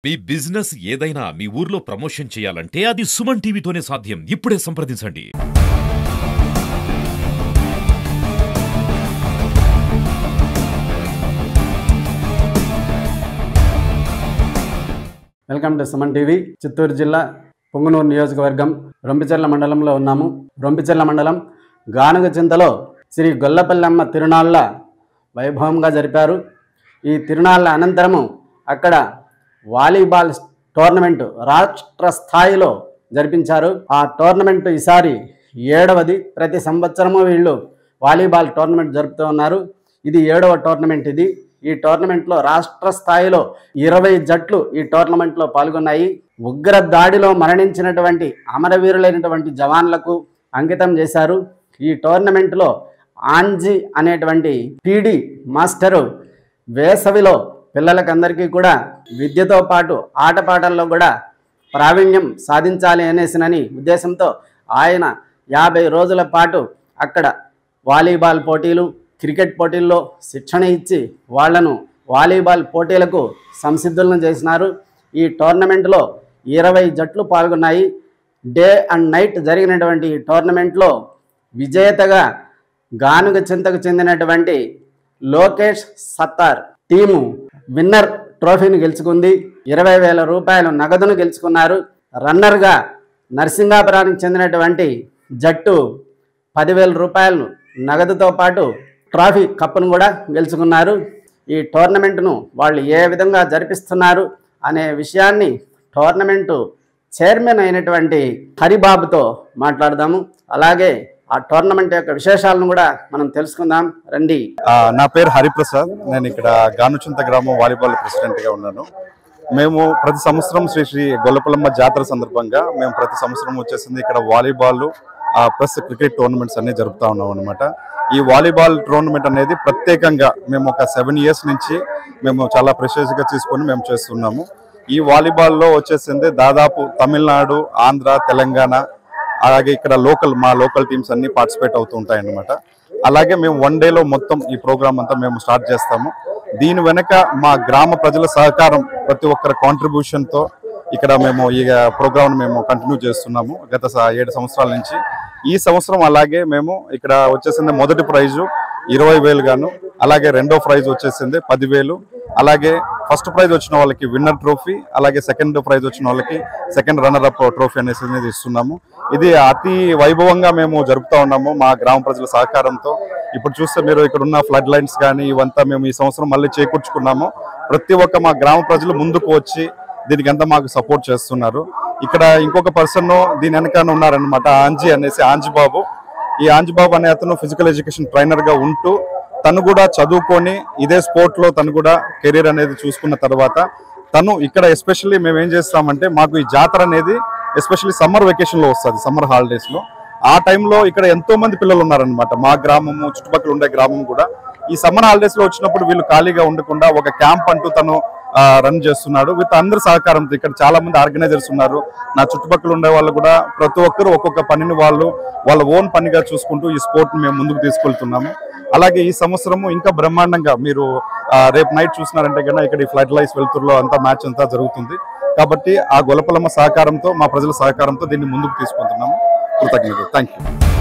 మీ business ఏదైనా మీ ఊర్లో promotion చేయాలంటే అది సుమన్ టీవీతోనే సాధ్యం. ఇప్పుడే సంప్రదించండి. Welcome to Suman TV. Chittoor జిల్లా పొంగునూరు నియోజకవర్గం రొంపిచెర్ల మండలంలో ఉన్నాము. రొంపిచెర్ల మండలం గానుగచింతలో శ్రీ గొల్లపల్లమ్మ తిరునాళ్ళ వైభవంగా జరిపారు. ఈ తిరునాళ్ళ అనంతరము అక్కడ వాలీబాల్ టోర్నమెంట్ రాష్ట్ర స్థాయిలో జరిపించారు. ఆ టోర్నమెంట్ ఈసారి 7వది. ప్రతి సంవత్సరము వీళ్ళు వాలీబాల్ టోర్నమెంట్ జరుపుతూ ఉన్నారు. ఇది 7వ టోర్నమెంట్. ఈ టోర్నమెంట్లో రాష్ట్ర స్థాయిలో 20 జట్లు ఈ టోర్నమెంట్లో పాల్గొన్నాయి. ఉగ్ర దాడిలో మరణించినటువంటి అమరవీరులైనటువంటి జవాన్లకు అంకితం చేశారు. ఈ టోర్నమెంట్లో ఆంజీ అనేటువంటి పీడి మాస్టరు వేసవిలో పిల్లలకందరికీ కూడా విద్యతో పాటు ఆటపాటల్లో కూడా ప్రావీణ్యం సాధించాలి అనేసినని ఉద్దేశంతో ఆయన 50 రోజుల పాటు అక్కడ వాలీబాల్ పోటీలు, క్రికెట్ పోటీల్లో శిక్షణ ఇచ్చి వాళ్లను వాలీబాల్ పోటీలకు సంసిద్ధులను చేసినారు. ఈ టోర్నమెంట్లో 20 జట్లు పాల్గొన్నాయి. డే అండ్ నైట్ జరిగినటువంటి ఈ టోర్నమెంట్లో విజేతగా గానుగచింతకు చెందినటువంటి లోకేష్ సత్తార్ టీము విన్నర్ ట్రోఫీని గెలుచుకుంది. 20,000 రూపాయలు నగదును గెలుచుకున్నారు. రన్నర్గా నరసింగాపురానికి చెందినటువంటి జట్టు 10,000 రూపాయలు నగదుతో పాటు ట్రోఫీ కప్పును కూడా గెలుచుకున్నారు. ఈ టోర్నమెంట్ను వాళ్ళు ఏ విధంగా జరిపిస్తున్నారు అనే విషయాన్ని టోర్నమెంటు చైర్మన్ అయినటువంటి హరిబాబుతో మాట్లాడదాము. అలాగే ఆ టోర్నమెంట్ యొక్క విశేషాలను కూడా మనం తెలుసుకుందాం రండి. నా పేరు హరిప్రసాద్. నేను ఇక్కడ గానుచింత గ్రామం వాలీబాల్ ప్రెసిడెంట్గా ఉన్నాను. మేము ప్రతి సంవత్సరం శ్రీ గొల్లపల్లమ్మ జాతర సందర్భంగా మేము ప్రతి సంవత్సరం వచ్చేసింది ఇక్కడ వాలీబాల్ ప్లస్ క్రికెట్ టోర్నమెంట్స్ అన్ని జరుపుతా ఉన్నాం అనమాట. ఈ వాలీబాల్ టోర్నమెంట్ అనేది ప్రత్యేకంగా మేము ఒక 7 ఇయర్స్ నుంచి మేము చాలా ప్రెషియస్గా తీసుకొని మేము చేస్తున్నాము. ఈ వాలీబాల్లో వచ్చేసింది దాదాపు తమిళనాడు, ఆంధ్ర, తెలంగాణ, అలాగే ఇక్కడ మా లోకల్ టీమ్స్ అన్ని పార్టిసిపేట్ అవుతూ ఉంటాయి అన్నమాట. అలాగే మేము 1 డేలో మొత్తం ఈ ప్రోగ్రామ్ అంతా మేము స్టార్ట్ చేస్తాము. దీని వెనక మా గ్రామ ప్రజల సహకారం, ప్రతి ఒక్కరి కాంట్రిబ్యూషన్తో ఇక్కడ మేము ఈ ప్రోగ్రామ్ మేము కంటిన్యూ చేస్తున్నాము గత 7 సంవత్సరాల నుంచి. ఈ సంవత్సరం అలాగే మేము ఇక్కడ వచ్చేసింది మొదటి ప్రైజు 20,000 గాను, అలాగే రెండో ప్రైజ్ వచ్చేసింది 10,000, అలాగే ఫస్ట్ ప్రైజ్ వచ్చిన వాళ్ళకి విన్నర్ ట్రోఫీ, అలాగే సెకండ్ ప్రైజ్ వచ్చిన వాళ్ళకి సెకండ్ రన్నర్ అప్ ట్రోఫీ అనేది ఇస్తున్నాము. ఇది అతి వైభవంగా మేము జరుపుతా ఉన్నాము మా గ్రామ ప్రజల సహకారంతో. ఇప్పుడు చూస్తే మీరు ఇక్కడ ఉన్న ఫ్లడ్ లైన్స్ కానీ ఇవంతా మేము ఈ సంవత్సరం మళ్ళీ చేకూర్చుకున్నాము. ప్రతి ఒక్క మా గ్రామ ప్రజలు ముందుకు వచ్చి దీనికి అంతా మాకు సపోర్ట్ చేస్తున్నారు. ఇక్కడ ఇంకొక పర్సన్ దీని వెనకాల ఉన్నారనమాట, ఆంజిబాబు. ఈ ఆంజిబాబు అనే అతను ఫిజికల్ ఎడ్యుకేషన్ ట్రైనర్గా ఉంటూ తను కూడా చదువుకొని ఇదే స్పోర్ట్లో తను కూడా కెరీర్ అనేది చూసుకున్న తర్వాత తను ఇక్కడ ఎస్పెషల్లీ మేము ఏం చేస్తామంటే, మాకు ఈ జాతర అనేది ఎస్పెషల్లీ సమ్మర్ వెకేషన్లో వస్తుంది, సమ్మర్ హాలిడేస్లో. ఆ టైంలో ఇక్కడ ఎంతో మంది పిల్లలు ఉన్నారనమాట. మా గ్రామము చుట్టుపక్కల ఉండే గ్రామం కూడా ఈ సమ్మర్ హాలిడేస్లో వచ్చినప్పుడు వీళ్ళు ఖాళీగా ఉండకుండా ఒక క్యాంప్ అంటూ తను రన్ చేస్తున్నాడు విత్ అందరి సహకారంతో. ఇక్కడ చాలా మంది ఆర్గనైజర్స్ ఉన్నారు. నా చుట్టుపక్కల ఉండే వాళ్ళు కూడా ప్రతి ఒక్కరు ఒక్కొక్క పనిని వాళ్ళ ఓన్ పనిగా చూసుకుంటూ ఈ స్పోర్ట్ని మేము ముందుకు తీసుకెళ్తున్నాము. అలాగే ఈ సంవత్సరము ఇంకా బ్రహ్మాండంగా మీరు రేపు నైట్ చూసినారంటే కన్నా ఇక్కడ ఈ ఫ్లడ్ లైట్స్ వెళ్తుర్లో అంతా మ్యాచ్ అంతా జరుగుతుంది. కాబట్టి ఆ గొల్లపల్లమ్మ సహకారంతో, మా ప్రజల సహకారంతో దీన్ని ముందుకు తీసుకుంటున్నాము. కృతజ్ఞతలు. Thank you.